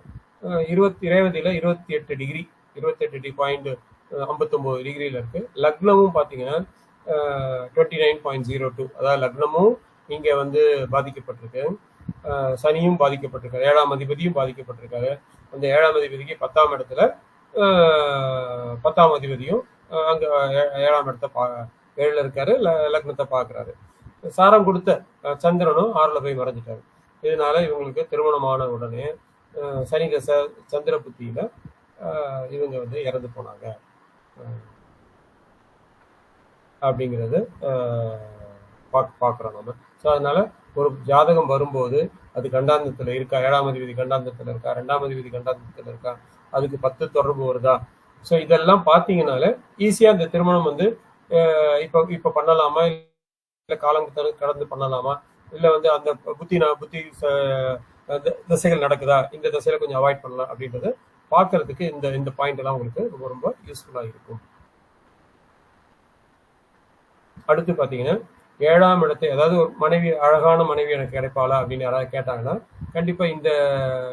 ரேவதியில 28 டிகிரி 28.59 டிகிரியில இருக்கு. லக்னமும் பார்த்தீங்கன்னா 29.02, அதாவது லக்னமும் இங்க வந்து பாதிக்கப்பட்டிருக்கு, சனியும் பாதிக்கப்பட்டிருக்காரு, 7ஆம் அதிபதியும் பாதிக்கப்பட்டிருக்காரு. அந்த 7ஆம் அதிபதிக்கு 10ஆம் இடத்துல 10ஆம் அதிபதியும் அங்க 7ஆம் இடத்த 7ல இருக்காரு, லக்னத்தை பாக்குறாரு. சாரம் கொடுத்த சந்திரனும் 6ல போய் மறைஞ்சிட்டாரு. இதனால இவங்களுக்கு திருமணமான உடனே சனி தசை சந்திர புத்தியில இவங்க வந்து இறந்து போனாங்க அப்படிங்கிறது பார்க்குறோம் நம்ம. ஸோ அதனால ஒரு ஜாதகம் வரும்போது அது கண்டாந்தத்தில் இருக்கா, 7ஆம் அதிபதி கண்டாந்தத்தில் இருக்கா, 2ஆம் அதிபதி கண்டாந்தத்தில் இருக்கா, அதுக்கு 10 தொடர்பு வருதா, ஸோ இதெல்லாம் பார்த்தீங்கனால ஈஸியாக இந்த திருமணம் வந்து இப்போ பண்ணலாமா, இல்லை காலம் கடந்து பண்ணலாமா, இல்லை வந்து அந்த புத்தி திசைகள் நடக்குதா, இந்த திசையில கொஞ்சம் அவாய்ட் பண்ணலாம் அப்படின்றத பார்க்கறதுக்கு இந்த பாயிண்ட் எல்லாம் உங்களுக்கு ரொம்ப ரொம்ப யூஸ்ஃபுல்லாக இருக்கும். அடுத்து பார்த்தீங்கன்னா 7ஆம் இடத்தை, அதாவது ஒரு மனைவி, அழகான மனைவி எனக்கு கிடைப்பாளா அப்படின்னு யாராவது கேட்டாங்கன்னா கண்டிப்பா இந்த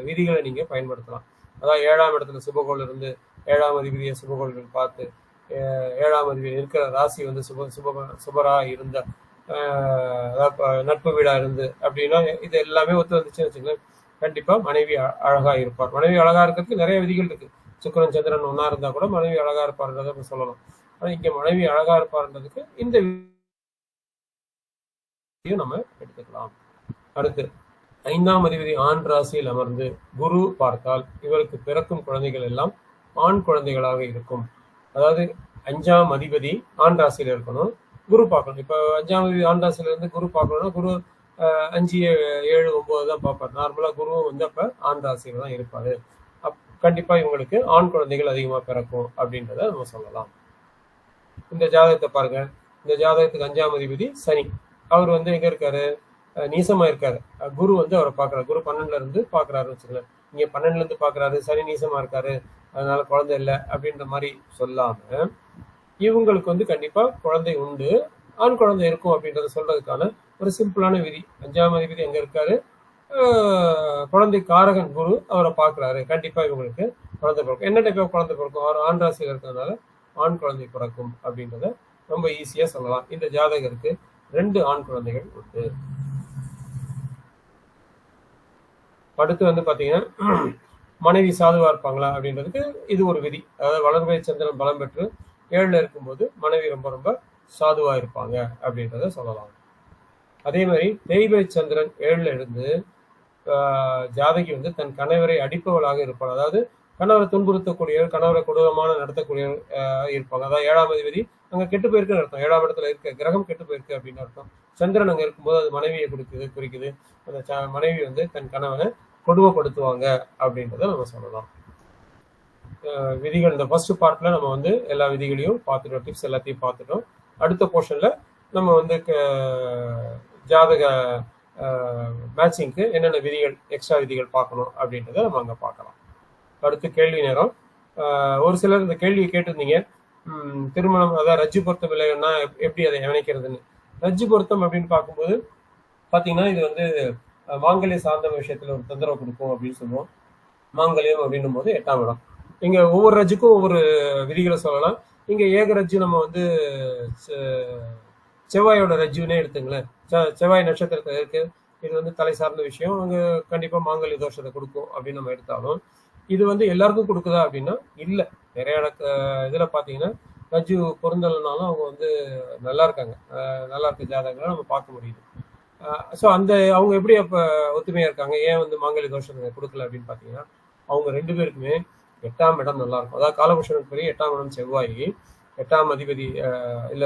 விதிகளை நீங்க பயன்படுத்தலாம். அதாவது 7ஆம் இடத்துல சுபகோள் இருந்து 7ஆம் அதிபதியை சுபகோள்கள் பார்த்து 7ஆம் அதிபதி இருக்கிற ராசி வந்து சுபரா இருந்த நட்பு வீடா இருந்து அப்படின்னா இது எல்லாமே ஒத்து வந்துச்சுன்னு வச்சுக்கோங்களேன், கண்டிப்பா மனைவி அழகா இருப்பார். மனைவி அழகா இருக்கிறதுக்கு நிறைய விதிகள் இருக்கு. சுக்கிரன் சந்திரன் ஒன்னா இருந்தா கூட மனைவி அழகா இருப்பார்ன்றதை சொல்லலாம். ஆனா இங்க மனைவி அழகா இருப்பார்ன்றதுக்கு இந்த நம்ம எடுத்துக்கலாம். அடுத்து 5ஆம் அதிபதி ஆண் ராசியில் அமர்ந்து குரு பார்த்தால் இவருக்கு பிறக்கும் குழந்தைகள் எல்லாம் ஆண் குழந்தைகளாக இருக்கும். அதாவது 5ஆம் அதிபதி ஆண் ராசியில இருக்கணும், குரு பார்க்கணும். இப்ப 5ஆம் அதிபதி ஆண் ராசியில இருந்து குரு பார்க்கணும்னா குரு 5, 7, 9 தான் பார்ப்பார். நார்மலா குருவும் வந்து அப்ப ஆண் ராசியில தான் இருப்பாரு. கண்டிப்பா இவங்களுக்கு ஆண் குழந்தைகள் அதிகமா பிறக்கும் அப்படின்றத நம்ம சொல்லலாம். இந்த ஜாதகத்தை பாருங்க, இந்த ஜாதகத்துக்கு 5ஆம் அதிபதி சனி, அவர் வந்து எங்க இருக்காரு, நீசமா இருக்காரு. குரு வந்து அவரை பாக்குறாரு, குரு 12ல இருந்து பாக்குறாருன்னு வச்சுக்கலாம். இங்க 12ல இருந்து பாக்குறாரு, சனி நீசமா இருக்காரு, அதனால குழந்தை இல்லை அப்படின்ற மாதிரி சொல்லாம இவங்களுக்கு வந்து கண்டிப்பா குழந்தை உண்டு, ஆண் குழந்தை இருக்கும் அப்படின்றத சொல்றதுக்கான ஒரு சிம்பிளான விதி. 5ஆம் அதிபதி எங்க இருக்காரு, குழந்தை காரகன் குரு அவரை பாக்குறாரு, கண்டிப்பா இவங்களுக்கு குழந்தை பிறக்கும். என்ன டைப் ஆஃப் குழந்தை பிறக்கும், அவர் ஆண் ராசியில் இருக்கிறதுனால ஆண் குழந்தை பிறக்கும் அப்படின்றத ரொம்ப ஈஸியா சொல்லலாம். இந்த ஜாதகருக்கு 2 ஆண் குழந்தைகள் உண்டு. அடுத்து வந்து பாத்தீங்கன்னா மனைவி சாதுவா இருப்பாங்களா அப்படின்றதுக்கு இது ஒரு விதி. அதாவது வளர்பை சந்திரன் பலம் பெற்று 7ல இருக்கும்போது மனைவி ரொம்ப ரொம்ப சாதுவா இருப்பாங்க அப்படின்றத சொல்லலாம். அதே மாதிரி தேய்பை சந்திரன் 7ல இருந்து ஜாதகி வந்து தன் கணவரை அடிப்பவளாக இருப்பாள். அதாவது கணவரை துன்புறுத்தக்கூடியவர், கணவரை கொடூரமான நடத்தக்கூடியவர் இருப்பாங்க. அதாவது 7ஆம் அதிபதி அங்க கெட்டு போயிருக்குன்னு அர்த்தம். 7ஆம் இடத்துல இருக்க கிரகம் கெட்டு போயிருக்கு அப்படின்னு அர்த்தம். சந்திரன் அங்க இருக்கும்போது அது மனைவியை குறிக்குது. அந்த மனைவி வந்து தன் கணவனை கொடுமைப்படுத்துவாங்க அப்படின்றத நம்ம சொல்லலாம். விதிகள் இந்த ஃபர்ஸ்ட் பார்ட்ல நம்ம வந்து எல்லா விதிகளையும் பார்த்துட்டோம், டிப்ஸ் எல்லாத்தையும் பார்த்துட்டோம். அடுத்த போர்ஷன்ல நம்ம வந்து ஜாதக மேட்சிங்க்கு என்னென்ன விதிகள், எக்ஸ்ட்ரா விதிகள் பார்க்கணும் அப்படின்றத நம்ம அங்க பார்க்கலாம். அடுத்து கேள்வி நேரம். ஒரு சிலர் இந்த கேள்வியை கேட்டிருந்தீங்க, திருமணம் அதாவது ரஜ்ஜு பொருத்தம் இல்லைன்னா எப்படி அதை இணைக்கிறதுன்னு. ரஜ்ஜு பொருத்தம் அப்படின்னு பார்க்கும்போது பார்த்தீங்கன்னா இது வந்து மாங்கல்ய சார்ந்த விஷயத்துல ஒரு தொந்தரவு கொடுக்கும் அப்படின்னு சொல்லுவோம். மாங்கல்யம் அப்படின்னும் போது 8ஆம் இடம். இங்க ஒவ்வொரு ரஜ்ஜுக்கும் ஒவ்வொரு விதிகளை சொல்லலாம். இங்க ஏக ரஜ்ஜு நம்ம வந்து செவ்வாயோட ரஜ்ஜுனே எடுத்துங்களேன். செவ்வாய் நட்சத்திரத்தை இருக்கு. இது வந்து தலை சார்ந்த விஷயம். அங்க கண்டிப்பா மாங்கல்ய தோஷத்தை கொடுக்கும் அப்படின்னு நம்ம எடுத்தாலும், இது வந்து எல்லாருக்கும் கொடுக்குதா அப்படின்னா இல்ல. நிறைய இதுல பாத்தீங்கன்னா ரஜ்ஜு பொருந்தலைனாலும் அவங்க வந்து நல்லா இருக்காங்க. நல்லா இருக்க ஜாதகங்களை நம்ம பார்க்க முடியுது. ஸோ அந்த அவங்க எப்படி அப்ப ஒத்துமையா இருக்காங்க, ஏன் வந்து மாங்கல்ய தோஷத்தை கொடுக்கல அப்படின்னு பாத்தீங்கன்னா, அவங்க 2 பேருக்குமே 8ஆம் இடம் நல்லா இருக்கும். அதாவது காலபுருஷனுக்கு பெரிய 8ஆம் இடம் செவ்வாய், 8ஆம் அதிபதி இல்ல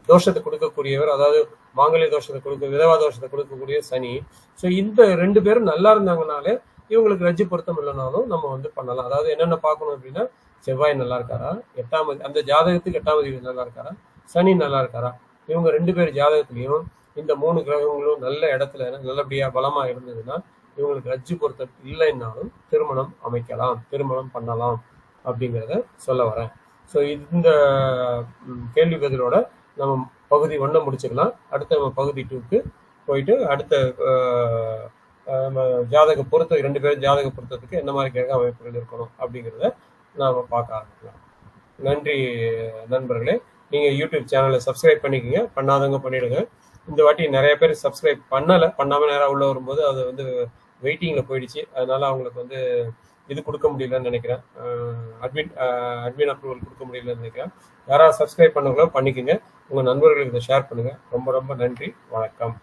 தோஷத்தை கொடுக்கக்கூடியவர், அதாவது மாங்கல்ய தோஷத்தை கொடுக்க விதவா தோஷத்தை கொடுக்கக்கூடிய சனி. ஸோ இந்த 2 பேரும் நல்லா இருந்தாங்கனாலே இவங்களுக்கு ரஜ்ஜு பொருத்தம் இல்லைனாலும் நம்ம வந்து பண்ணலாம். அதாவது என்னென்ன பார்க்கணும் அப்படின்னா, செவ்வாய் நல்லா இருக்காரா, அந்த ஜாதகத்துக்கு 8ஆம் அதிபதி நல்லா இருக்காரா, சனி நல்லா இருக்காரா, இவங்க 2 பேர் ஜாதகத்திலையும் இந்த 3 கிரகங்களும் நல்ல இடத்துல நல்லபடியா பலமா இருந்ததுன்னா இவங்களுக்கு ரஜ்ஜு பொருத்தம் இல்லைன்னாலும் திருமணம் அமைக்கலாம், திருமணம் பண்ணலாம் அப்படிங்கிறத சொல்ல வரேன். ஸோ இந்த கேள்வி பதிலோட நம்ம பகுதி 1 முடிச்சுக்கலாம். அடுத்த நம்ம பகுதி 2க்கு போயிட்டு அடுத்த நம்ம ஜாதக பொருத்தம் 2 பேரும் ஜாதக பொருத்தத்துக்கு என்ன மாதிரி கிரக அமைப்புகள் இருக்கணும் அப்படிங்கிறத நாம பார்க்க ஆரம்பிக்கலாம். நன்றி நண்பர்களே. நீங்க யூடியூப் சேனலை சப்ஸ்கிரைப் பண்ணிக்கோங்க, பண்ணாதவங்க பண்ணிடுங்க. இந்த வாட்டி நிறைய பேர் சப்ஸ்கிரைப் பண்ணாம நேரம் உள்ள வரும்போது அது வந்து வெயிட்டிங்ல போயிடுச்சு. அதனால அவங்களுக்கு வந்து இது கொடுக்க முடியலன்னு நினைக்கிறேன், அட்மின் அப்ரூவல் கொடுக்க முடியலன்னு நினைக்கிறேன். யாராவது சப்ஸ்கிரைப் பண்ணவங்களோ பண்ணிக்கோங்க, உங்க நண்பர்களுக்கு இதை ஷேர் பண்ணுங்க. ரொம்ப ரொம்ப நன்றி, வணக்கம்.